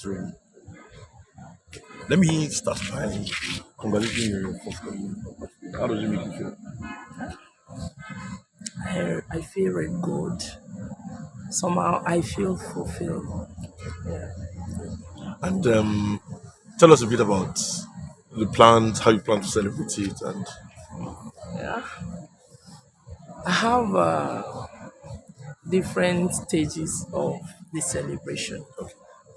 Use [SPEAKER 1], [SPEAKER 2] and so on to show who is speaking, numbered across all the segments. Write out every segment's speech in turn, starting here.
[SPEAKER 1] Really. Let me start by congratulating you for your How does it make you feel?
[SPEAKER 2] I feel very good. Somehow I feel fulfilled. Yeah.
[SPEAKER 1] And tell us a bit about the plans, how you plan to celebrate it, and
[SPEAKER 2] Yeah. I have different stages of the celebration.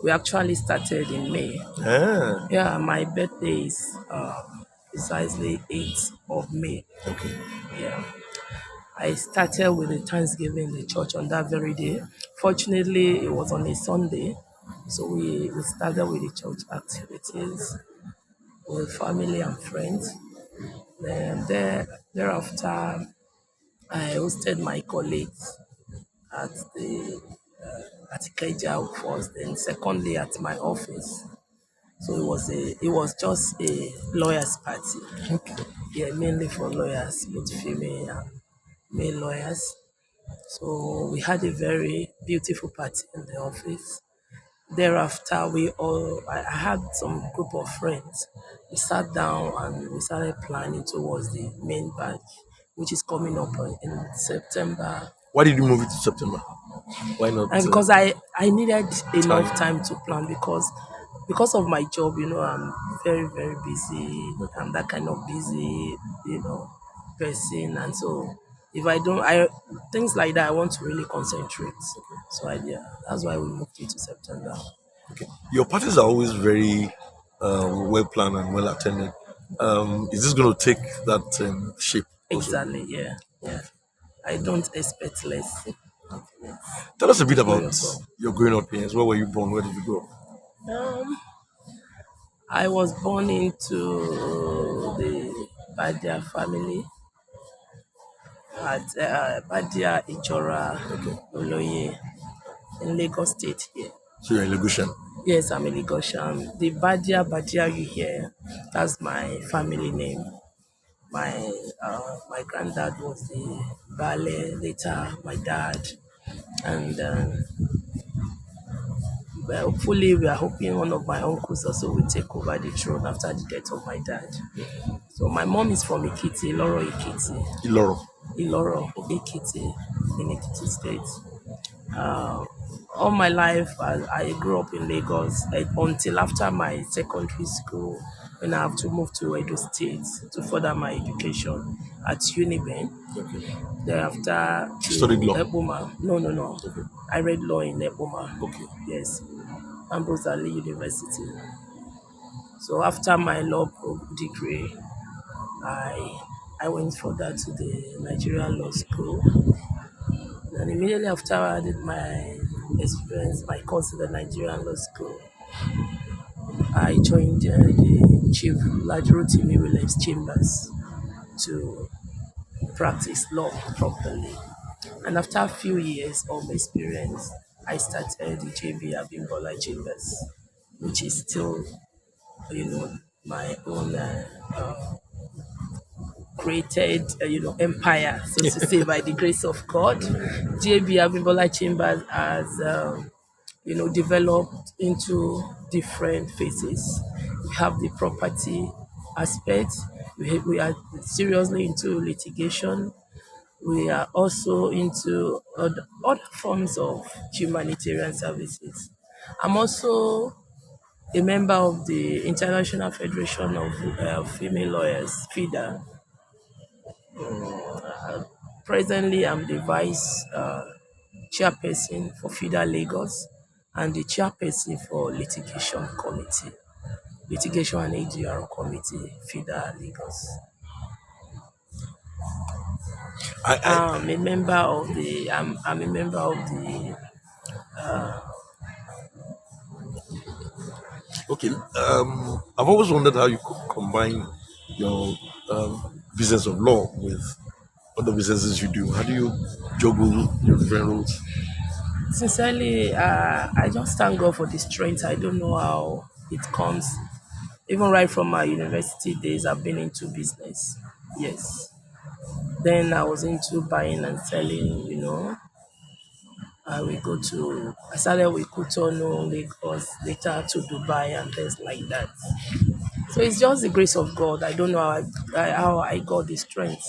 [SPEAKER 2] We actually started in May.
[SPEAKER 1] ah,
[SPEAKER 2] Yeah, my birthday is precisely 8th of May.
[SPEAKER 1] okay,
[SPEAKER 2] Yeah. I started with the Thanksgiving in the church on that very day. Fortunately, it was on a Sunday. So we started with the church activities with family and friends. Then thereafter, I hosted my colleagues at the Keja first, then secondly at my office. So it was just a lawyers party.
[SPEAKER 1] okay.
[SPEAKER 2] Yeah, mainly for lawyers, both female and male lawyers. So we had a very beautiful party in the office. Thereafter, I had some group of friends. We sat down and we started planning towards the main batch, which is coming up in September.
[SPEAKER 1] Why did you move it to September? Why not
[SPEAKER 2] And because I needed enough
[SPEAKER 1] time?
[SPEAKER 2] time to plan because of my job, I'm very, very busy. I'm that kind of busy, person. And so if I don't, things like that, I want to really concentrate. So yeah, that's why we moved it to September.
[SPEAKER 1] Okay, your parties are always very well planned and well attended. Is this going to take that shape also?
[SPEAKER 2] Exactly. Yeah. Yeah. I don't expect less.
[SPEAKER 1] Tell us a bit
[SPEAKER 2] It's going
[SPEAKER 1] about
[SPEAKER 2] as well.
[SPEAKER 1] your growing up years. Where were you born? Where did you grow up?
[SPEAKER 2] Um, I was born into the Badia family at Badia Ijora
[SPEAKER 1] Okay,
[SPEAKER 2] Oloye in Lagos State here.
[SPEAKER 1] so you're in Lagosian.
[SPEAKER 2] Yes, I'm a Lagosian. The Badia you hear, that's my family name. My granddad was the Bale, later my dad, and well, hopefully we are hoping one of my uncles also will take over the throne after the death of my dad. So my mom is from Ikiti, Iloro Ikiti,
[SPEAKER 1] Iloro.
[SPEAKER 2] Iloro Ikiti in Ikiti State. Uh, all my life, I grew up in Lagos until after my secondary school when I have to move to Edo State to further my education at Uniben.
[SPEAKER 1] Okay.
[SPEAKER 2] Thereafter
[SPEAKER 1] You studied
[SPEAKER 2] to
[SPEAKER 1] law.
[SPEAKER 2] Eboma. No, no, no.
[SPEAKER 1] Okay.
[SPEAKER 2] I read law in Eboma.
[SPEAKER 1] Okay.
[SPEAKER 2] Yes, Ambrose Ali University. So after my degree, I I went further to the Nigerian Law School. And immediately after I did my experience, my course in the Nigerian Law School, I joined the Chief Lajurutimi Williams Chambers to practice law properly. And after a few years of experience, I started the JB Abimbola Chambers, which is still, my own created, empire, so to say, by the grace of God. JB Abimbola Chambers has developed into different phases. We have the property aspect. We are seriously into litigation. We are also into other forms of humanitarian services. I'm also a member of the International Federation of Female Lawyers, FIDA. Presently, I'm the vice chairperson for FIDA Lagos and the chairperson for litigation and AGR committee, FIDA Lagos.
[SPEAKER 1] I
[SPEAKER 2] I'm a member of the
[SPEAKER 1] okay. I've always wondered how you could combine your business of law with other businesses you do. How do you juggle your different roles?
[SPEAKER 2] sincerely, I just thank God for the strength. I don't know how it comes. Even right from my university days, I've been into business. Yes. Then I was into buying and selling, I started with Cotonou, Lagos, later to Dubai and things like that. So it's just the grace of God. I don't know how I got the strength.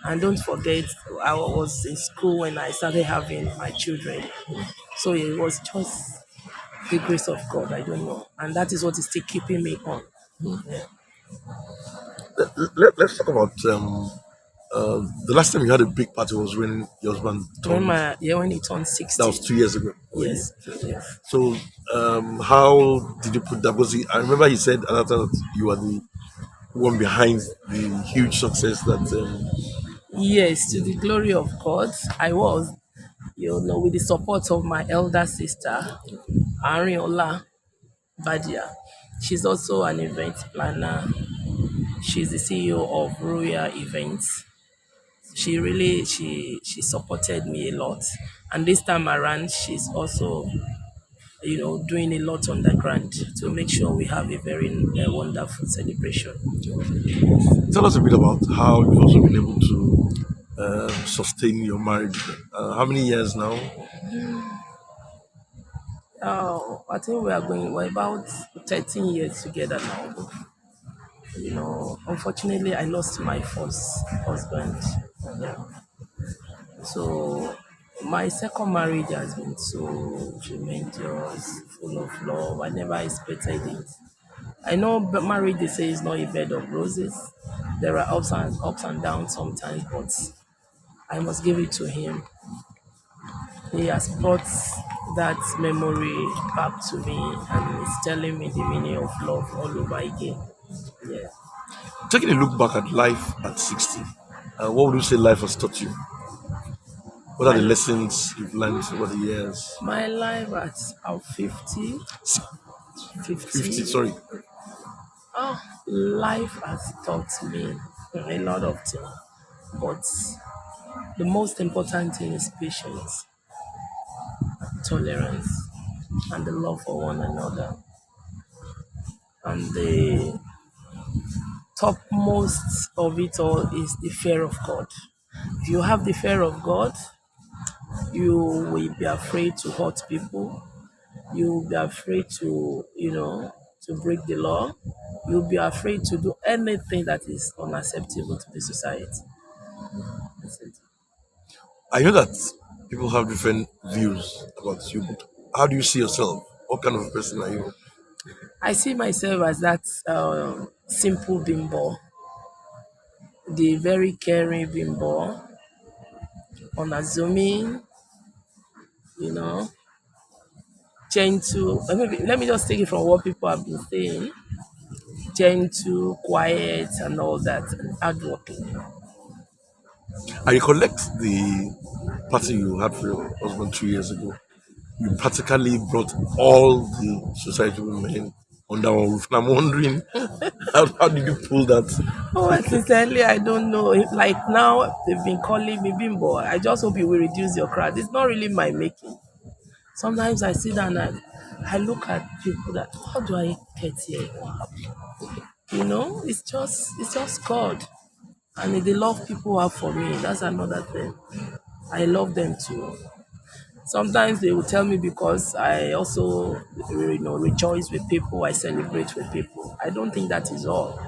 [SPEAKER 2] And don't forget, I was in school when I started having my children. So it was just the grace of God. I don't know. And that is what is still keeping me on. Yeah.
[SPEAKER 1] Let's talk about the last time you had a big party was when your husband turned.
[SPEAKER 2] When he turned
[SPEAKER 1] That was
[SPEAKER 2] 60.
[SPEAKER 1] 2 years ago already.
[SPEAKER 2] Yes. Yes.
[SPEAKER 1] So, how did you put that? Because I remember he said at that time that you were the one behind the huge success that.
[SPEAKER 2] Yes, to the glory of God, I was, with the support of my elder sister, Arinola Badia. She's also an event planner. She's the CEO of Royal Events. She supported me a lot, and this time around, she's also doing a lot on the ground to make sure we have a very wonderful celebration.
[SPEAKER 1] Tell us a bit about how you've also been able to sustain your marriage. How many years now?
[SPEAKER 2] I think we're about 13 years together now. Unfortunately, I lost my first husband. Yeah. So my second marriage has been so tremendous, full of love. I never expected it. I know marriage, they say, is not a bed of roses. There are ups and downs sometimes, but I must give it to him. He has brought that memory back to me and is telling me the meaning of love all over again. Yeah.
[SPEAKER 1] Taking a look back at life at 60, what would you say life has taught you? What are the
[SPEAKER 2] My
[SPEAKER 1] lessons you've learned over the years?
[SPEAKER 2] my life at 50,
[SPEAKER 1] 50,
[SPEAKER 2] 50.
[SPEAKER 1] sorry.
[SPEAKER 2] Oh, life has taught me a lot of things, but the most important thing is patience, tolerance, and the love for one another. And the topmost of it all is the fear of God. If you have the fear of God, you will be afraid to hurt people. You will be afraid to break the law. You'll be afraid to do anything that is unacceptable to the society. That's it.
[SPEAKER 1] I know that people have different views about you, but how do you see yourself? What kind of person are you?
[SPEAKER 2] I see myself as that simple bimbo, the very caring bimbo, unassuming, you know, gentle. Maybe, let me just take it from what people have been saying: gentle, quiet, and all that, and hardworking.
[SPEAKER 1] I recollect the party you had for your husband 2 years ago. You practically brought all the society women under one roof. And I'm wondering, how did you pull that?
[SPEAKER 2] Oh, sincerely, I don't know. Like now, they've been calling me bimbo. I just hope you will reduce your crowd. It's not really my making. Sometimes I sit down and I look at people that, how do I get here? What happened? It's just God. And the love people have for me, that's another thing. I love them too. Sometimes they will tell me because I also, rejoice with people, I celebrate with people. I don't think that is all.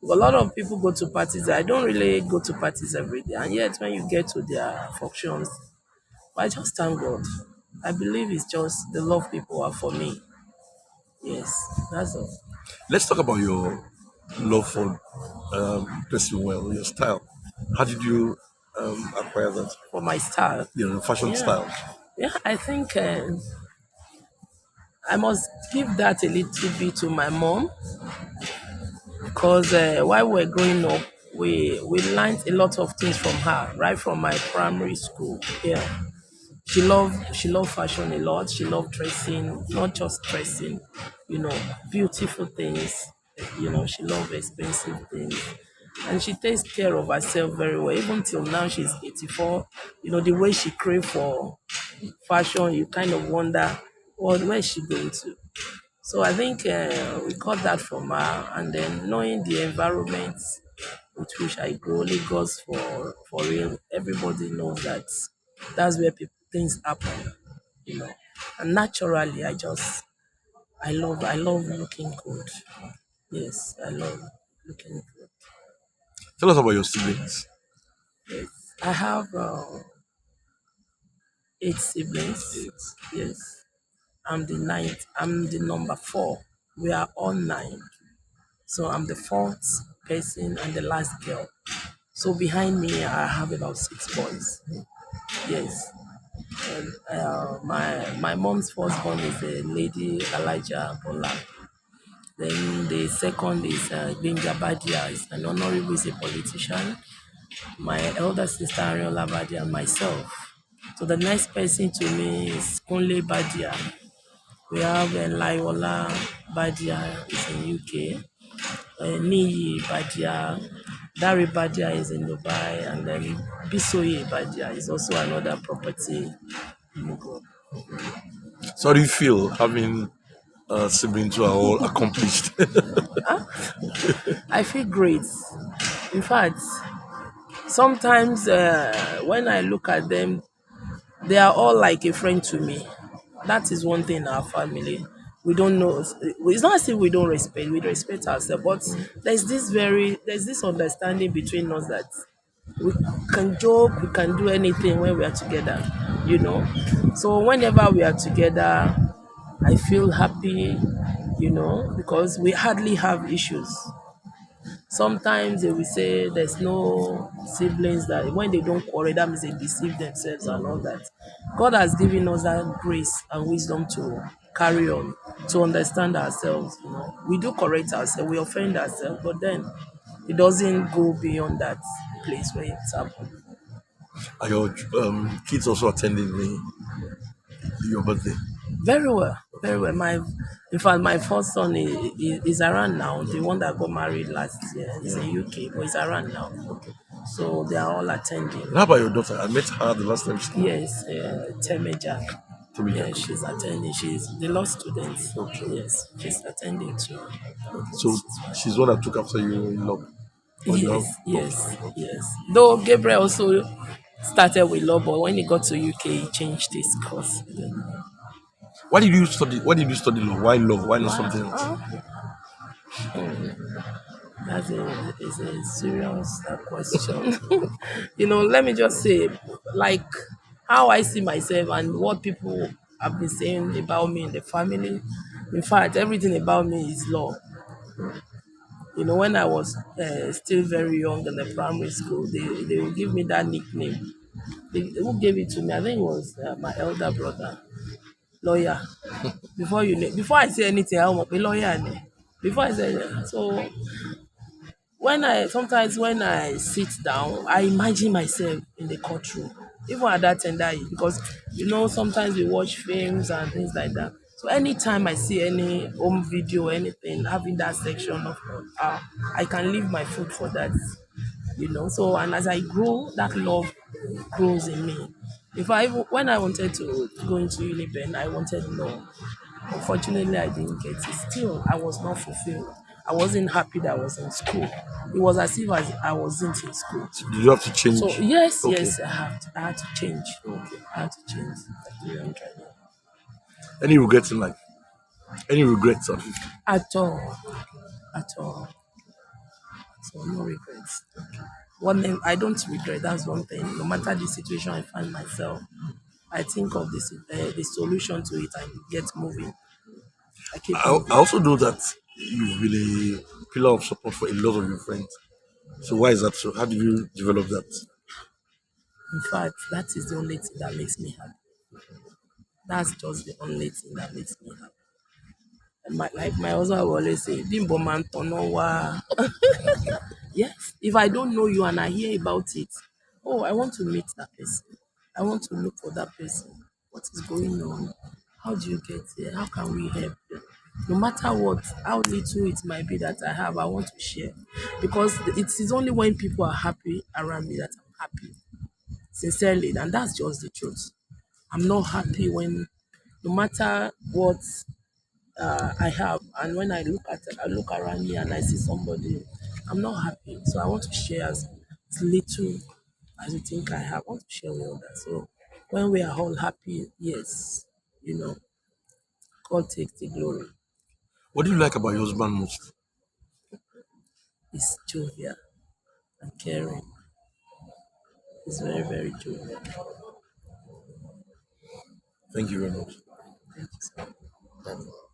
[SPEAKER 2] A lot of people go to parties. I don't really go to parties every day. And yet, when you get to their functions, I just thank God. I believe it's just the love people have for me. Yes, that's all.
[SPEAKER 1] Let's talk about your love for dressing well, your style. How did you acquire that?
[SPEAKER 2] For my style.
[SPEAKER 1] Fashion
[SPEAKER 2] Yeah.
[SPEAKER 1] style.
[SPEAKER 2] Yeah, I think I must give that a little bit to my mom because while we were growing up, we learned a lot of things from her, right from my primary school. Yeah. She loved fashion a lot. She loved dressing, not just dressing, beautiful things. She loved expensive things. And she takes care of herself very well. Even till now, she's 84. The way she crave for fashion, you kind of wonder, where is she going to? So I think we got that from her. And then knowing the environment with which I grow, Lagos for real, everybody knows that that's where people things happen, you know. And naturally, I love looking good. Yes, I love looking good.
[SPEAKER 1] Tell us about your siblings.
[SPEAKER 2] Yes, I have 8 siblings.
[SPEAKER 1] It's
[SPEAKER 2] Yes, I'm the ninth. I'm the number four. We are all nine. So I'm the fourth person and the last girl. So behind me, I have about 6 boys. Yes. My mom's first born is a lady, Elijah Bola. Then the second is Badia, is an honorable, is a politician. My elder sister, Ariola Badia, and myself. So the next person to me is Kunle Badia. We have Laiola Badia, is in UK. Niyi Badia, Dari Badia is in Dubai, and then Bisoye Badia is also another property mogul.
[SPEAKER 1] so how do you feel having siblings who are all accomplished?
[SPEAKER 2] I feel great. In fact, sometimes when I look at them, they are all like a friend to me. That is one thing in our family. We don't know. It's not as if we don't respect. We respect ourselves, but there's this understanding between us that we can joke, we can do anything when we are together. You know. So whenever we are together, I feel happy. Because we hardly have issues. Sometimes they will say there's no siblings, that when they don't quarrel, that means they deceive themselves and all that. God has given us that grace and wisdom to carry on, to understand ourselves. We do correct ourselves, we offend ourselves, but then it doesn't go beyond that place where it's happened.
[SPEAKER 1] Are your kids also attending your birthday?
[SPEAKER 2] Very well, very well. In fact, my first son is around now. The one that got married last year is in UK, but he's around now. So they are all attending.
[SPEAKER 1] And how about your daughter? I met her the last time she came.
[SPEAKER 2] Yes, Teme Jack.
[SPEAKER 1] To me,
[SPEAKER 2] Yeah,
[SPEAKER 1] Jack.
[SPEAKER 2] she's attending. She's the law student.
[SPEAKER 1] Okay.
[SPEAKER 2] Yes, she's attending too.
[SPEAKER 1] So she's one that took after you in love. Or you have
[SPEAKER 2] Yes, yes,
[SPEAKER 1] okay.
[SPEAKER 2] yes. Though Gabriel also started with law, but when he got to UK, he changed his course.
[SPEAKER 1] Why did you study law? Why law? Why not something else?
[SPEAKER 2] Wow, that's is a serious question. Let me just say, like how I see myself and what people have been saying about me in the family. In fact, everything about me is law. When I was still very young in the primary school, they would give me that nickname. Who gave it to me? I think it was my elder brother, lawyer. Before I say anything, I want a lawyer. Before I say so, when I sit down, I imagine myself in the courtroom, even at that tender age, because sometimes we watch films and things like that. So anytime I see any home video, anything having that section of I can leave my food for that. So, and as I grow, that love grows in me. If I even when I wanted to go into Uniben, I wanted law. Unfortunately, I didn't get it. Still, I was not fulfilled. I wasn't happy that I was in school. It was as if I wasn't in school.
[SPEAKER 1] Did you have to
[SPEAKER 2] So
[SPEAKER 1] change?
[SPEAKER 2] yes,
[SPEAKER 1] Okay.
[SPEAKER 2] yes, I had to change.
[SPEAKER 1] Okay.
[SPEAKER 2] I had to change. 300.
[SPEAKER 1] Any regrets in life? Any regrets at 50?
[SPEAKER 2] At all, at all. So no regrets. One thing I don't regret. That's one thing. No matter the situation I find myself, I think of the solution to it and get moving. I keep
[SPEAKER 1] I
[SPEAKER 2] moving.
[SPEAKER 1] also know that you've been a pillar of support for a lot of your friends. So why is that so? How did you develop that?
[SPEAKER 2] In fact, that is the only thing that makes me happy. That's just the only thing that makes me happy. And like my husband will always say, Bimbo man tonowa. Yes, if I don't know you and I hear about it, oh, I want to meet that person. I want to look for that person. What is going on? How do you get there? How can we help them? No matter what, how little it might be that I have, I want to share. Because it is only when people are happy around me that I'm happy. Sincerely, and that's just the truth. I'm not happy when, no matter what I have, and when I look around me and I see somebody, I'm not happy. So I want to share as little as you think I have. I want to share with others. So When we are all happy, yes, you know, God takes the glory.
[SPEAKER 1] What do you like about your husband most?
[SPEAKER 2] He's jovial and caring. He's very, very jovial.
[SPEAKER 1] Thank you very much.
[SPEAKER 2] Thank you so much.